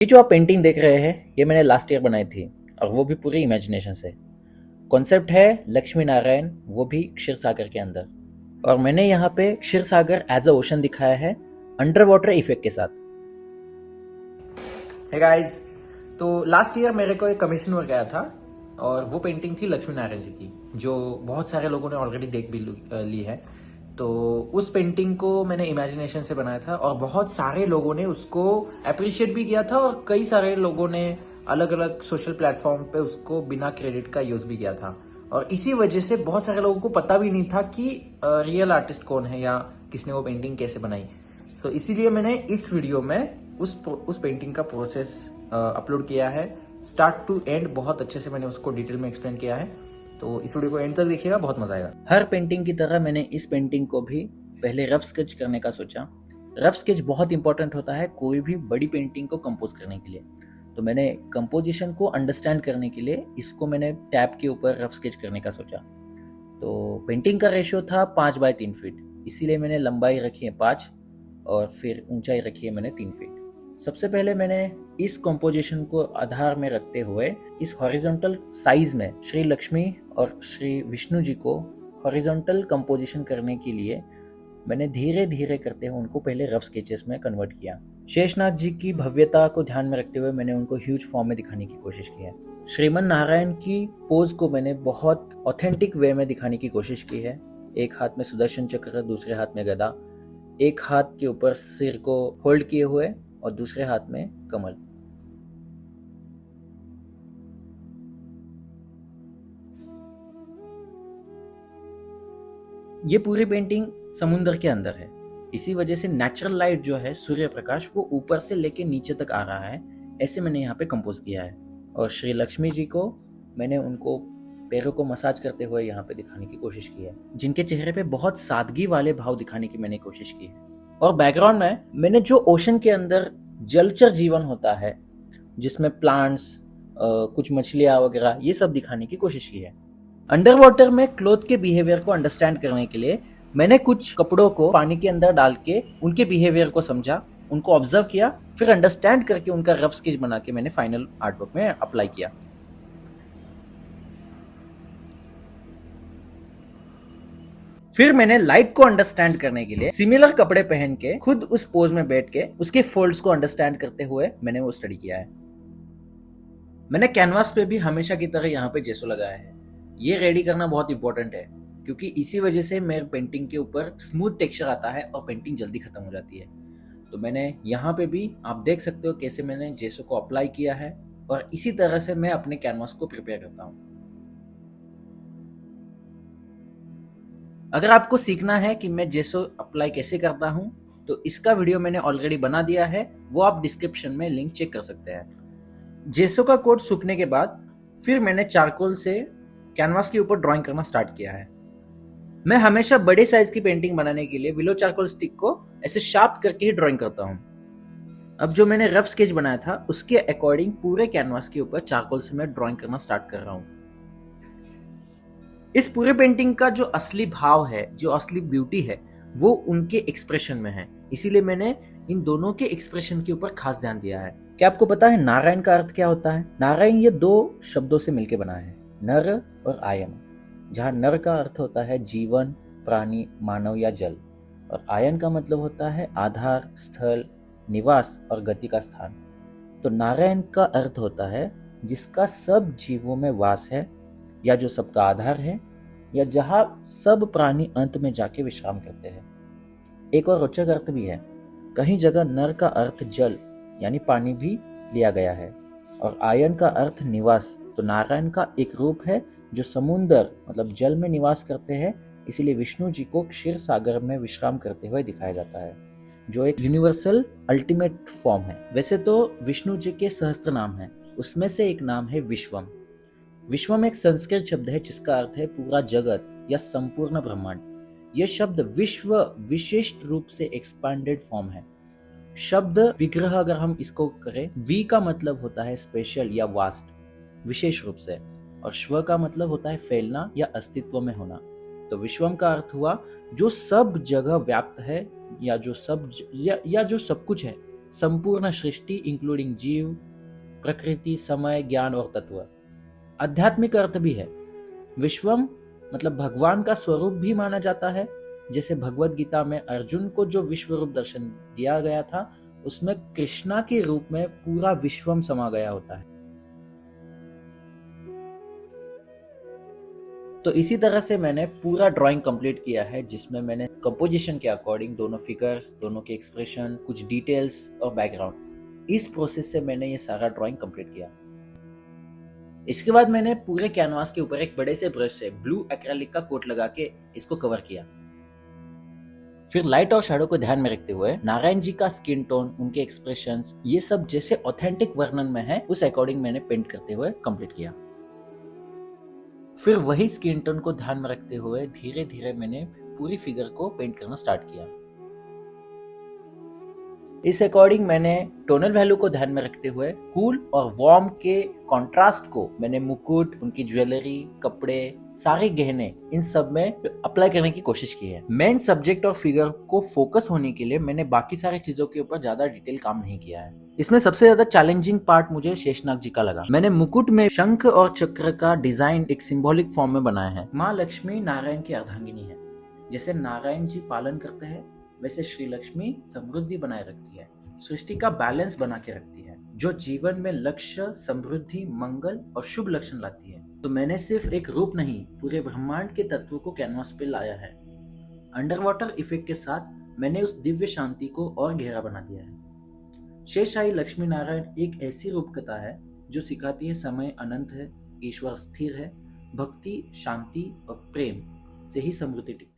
ये जो आप पेंटिंग देख रहे हैं ये मैंने लास्ट ईयर बनाई थी और वो भी पूरी इमेजिनेशन से। कॉन्सेप्ट है लक्ष्मी नारायण, वो भी क्षीर सागर के अंदर। और मैंने यहाँ पे क्षीर सागर एज अ ओशन दिखाया है अंडर वाटर इफेक्ट के साथ। हे गाइस, तो लास्ट ईयर मेरे को एक कमीशन वर्क आया था और वो पेंटिंग थी लक्ष्मी नारायण जी की, जो बहुत सारे लोगों ने ऑलरेडी देख भी ली है। तो उस पेंटिंग को मैंने इमेजिनेशन से बनाया था और बहुत सारे लोगों ने उसको अप्रिशिएट भी किया था और कई सारे लोगों ने अलग अलग सोशल प्लेटफॉर्म पे उसको बिना क्रेडिट का यूज भी किया था। और इसी वजह से बहुत सारे लोगों को पता भी नहीं था कि रियल आर्टिस्ट कौन है या किसने वो पेंटिंग कैसे बनाई। तो इसीलिए मैंने इस वीडियो में उस पेंटिंग का प्रोसेस अपलोड किया है, स्टार्ट टू एंड। बहुत अच्छे से मैंने उसको डिटेल में एक्सप्लेन किया है, तो इस वीडियो को एंड तक देखिएगा, बहुत मजा आएगा। हर पेंटिंग की तरह मैंने इस पेंटिंग को भी पहले रफ स्केच करने का सोचा। रफ स्केच बहुत इंपॉर्टेंट होता है कोई भी बड़ी पेंटिंग को कंपोज करने के लिए। तो मैंने कंपोजिशन को अंडरस्टैंड करने के लिए इसको मैंने टैब के ऊपर रफ स्केच करने का सोचा। तो पेंटिंग का रेशियो था 5x3 फीट, इसीलिए मैंने लंबाई रखी है 5 और फिर ऊंचाई रखी है मैंने 3 फीट। सबसे पहले मैंने इस कंपोजिशन को आधार में रखते हुए इस हॉरिजॉन्टल साइज में श्री लक्ष्मी और श्री विष्णु जी को हॉरिजॉन्टल कंपोजिशन करने के लिए मैंने धीरे धीरे करते हुए उनको पहले रफ स्केचेस में कन्वर्ट किया। शेषनाग जी की भव्यता को ध्यान में रखते हुए मैंने उनको ह्यूज फॉर्म में दिखाने की कोशिश की है। श्रीमन नारायण की पोज को मैंने बहुत ऑथेंटिक वे में दिखाने की कोशिश की है। एक हाथ में सुदर्शन चक्र, दूसरे हाथ में गदा, एक हाथ के ऊपर सिर को होल्ड किए हुए और दूसरे हाथ में कमल। ये पूरी पेंटिंग समुद्र के अंदर है, इसी वजह से नेचुरल लाइट जो है, सूर्य प्रकाश, वो ऊपर से लेके नीचे तक आ रहा है। ऐसे मैंने यहाँ पे कंपोज किया है। और श्री लक्ष्मी जी को मैंने उनको पैरों को मसाज करते हुए यहाँ पे दिखाने की कोशिश की है, जिनके चेहरे पे बहुत सादगी वाले भाव दिखाने की मैंने कोशिश की है। और बैकग्राउंड में मैंने जो ओशन के अंदर जलचर जीवन होता है, जिसमें प्लांट्स, कुछ मछलियाँ वगैरह, ये सब दिखाने की कोशिश की है। अंडर वाटर में क्लोथ के बिहेवियर को अंडरस्टैंड करने के लिए मैंने कुछ कपड़ों को पानी के अंदर डाल के उनके बिहेवियर को समझा, उनको ऑब्जर्व किया, फिर अंडरस्टैंड करके उनका रफ स्केच बना के मैंने फाइनल आर्टवर्क में अप्लाई किया। फिर मैंने लाइट को अंडरस्टैंड करने के लिए सिमिलर कपड़े पहन के खुद उस पोज में बैठ के उसके फोल्ड्स को अंडरस्टैंड करते हुए मैंने वो स्टडी किया है। मैंने कैनवास पे भी हमेशा की तरह यहाँ पे जेसो लगाया है। ये रेडी करना बहुत इंपॉर्टेंट है, क्योंकि इसी वजह से मेरे पेंटिंग के ऊपर स्मूथ टेक्सचर आता है और पेंटिंग जल्दी खत्म हो जाती है। तो मैंने यहाँ पे भी आप देख सकते हो कैसे मैंने जेसो को अप्लाई किया है और इसी तरह से मैं अपने कैनवास को प्रिपेयर करता हूँ। अगर आपको सीखना है कि मैं जेसो अप्लाई कैसे करता हूँ तो इसका वीडियो मैंने ऑलरेडी बना दिया है, वो आप डिस्क्रिप्शन में लिंक चेक कर सकते हैं। जेसो का कोट सूखने के बाद फिर मैंने चारकोल से कैनवास के ऊपर ड्राइंग करना स्टार्ट किया है। मैं हमेशा बड़े साइज की पेंटिंग बनाने के लिए विलो चारकोल स्टिक को ऐसे शार्प करके ही ड्राइंग करता हूँ। अब जो मैंने रफ स्केच बनाया था उसके अकॉर्डिंग पूरे कैनवास के ऊपर चारकोल से मैं ड्राइंग करना स्टार्ट कर रहा हूँ। इस पूरे पेंटिंग का जो असली भाव है, जो असली ब्यूटी है, वो उनके एक्सप्रेशन में है। इसीलिए मैंने इन दोनों के एक्सप्रेशन के ऊपर खास ध्यान दिया है। क्या आपको पता है नारायण का अर्थ क्या होता है? नारायण ये 2 शब्दों से मिलकर बना है, नर और आयन। जहाँ नर का अर्थ होता है जीवन, प्राणी, मानव या जल, और आयन का मतलब होता है आधार, स्थल, निवास और गति का स्थान। तो नारायण का अर्थ होता है जिसका सब जीवों में वास है, या जो सबका आधार है, या जहाँ सब प्राणी अंत में जाके विश्राम करते हैं। एक और रोचक अर्थ भी है, कहीं जगह नर का अर्थ जल यानी पानी भी लिया गया है, और आयन का अर्थ निवास। तो नारायण का एक रूप है जो समुद्र मतलब जल में निवास करते हैं, इसीलिए विष्णु जी को क्षीर सागर में विश्राम करते हुए दिखाया जाता है, जो एक यूनिवर्सल अल्टीमेट फॉर्म है। वैसे तो विष्णु जी के सहस्त्र नाम है, उसमें से एक नाम है विश्वम। विश्वम एक संस्कृत शब्द है जिसका अर्थ है पूरा जगत या संपूर्ण ब्रह्मांड। यह शब्द विश्व विशिष्ट रूप से एक्सपांडेड फॉर्म है। शब्द विग्रह अगर हम इसको करें, वी का मतलब होता है स्पेशल या वास्ट, विशेष रूप से, और श्व का मतलब होता है फैलना या अस्तित्व में होना। तो विश्वम का अर्थ हुआ जो सब जगह व्याप्त है, या जो सब कुछ है। संपूर्ण सृष्टि इंक्लूडिंग जीव, प्रकृति, समय, ज्ञान और तत्व। आध्यात्मिक अर्थ भी है। विश्वम मतलब भगवान का स्वरूप भी माना जाता है। जैसे भगवत गीता में अर्जुन को जो विश्व रूप दर्शन दिया गया था, उसमें कृष्णा के रूप में पूरा विश्वम समा गया होता है। तो इसी तरह से मैंने पूरा ड्राइंग कंप्लीट किया है, जिसमें मैंने कंपोजिशन के अकॉर्डिंग दोनों फिगर्स, दोनों के एक्सप्रेशन, कुछ डिटेल्स और बैकग्राउंड, इस प्रोसेस से मैंने ये सारा ड्राइंग कंप्लीट किया। इसके बाद मैंने पूरे कैनवास के ऊपर एक बड़े से ब्रश से ब्लू एक्रेलिक का कोट लगा के इसको कवर किया। फिर लाइट और शैडो को ध्यान में रखते हुए नारायण जी का स्किन टोन, उनके एक्सप्रेशंस, ये सब जैसे ऑथेंटिक वर्णन में है उस अकॉर्डिंग मैंने पेंट करते हुए कंप्लीट किया। फिर वही स्किन टोन को ध्यान में रखते हुए धीरे धीरे मैंने पूरी फिगर को पेंट करना स्टार्ट किया। इस अकॉर्डिंग मैंने टोनल वैल्यू को ध्यान में रखते हुए कूल और वार्म के कंट्रास्ट को मैंने मुकुट, उनकी ज्वेलरी, कपड़े, सारे गहने, इन सब में अप्लाई करने की कोशिश की है। मेन सब्जेक्ट और फिगर को फोकस होने के लिए मैंने बाकी सारी चीजों के ऊपर ज्यादा डिटेल काम नहीं किया है। इसमें सबसे ज्यादा चैलेंजिंग पार्ट मुझे शेषनाग जी का लगा। मैंने मुकुट में शंख और चक्र का डिजाइन एक सिंबॉलिक फॉर्म में बनाया है। माँ लक्ष्मी नारायण की अर्धांगिनी है। जैसे नारायण जी पालन करते हैं, वैसे श्री लक्ष्मी समृद्धि बनाए रखती है, सृष्टि का बैलेंस बना के रखती है, जो जीवन में लक्ष्य, समृद्धि, मंगल और शुभ लक्षण लाती है। तो मैंने सिर्फ एक रूप नहीं, पूरे ब्रह्मांड के तत्वों को कैनवास पे लाया है। अंडर वाटर इफेक्ट के साथ मैंने उस दिव्य शांति को और गहरा बना दिया है। शेषशाही लक्ष्मी नारायण एक ऐसी रूपकथा है जो सिखाती है समय अनंत है, ईश्वर स्थिर है, भक्ति, शांति और प्रेम से ही समृद्धि टिकती है।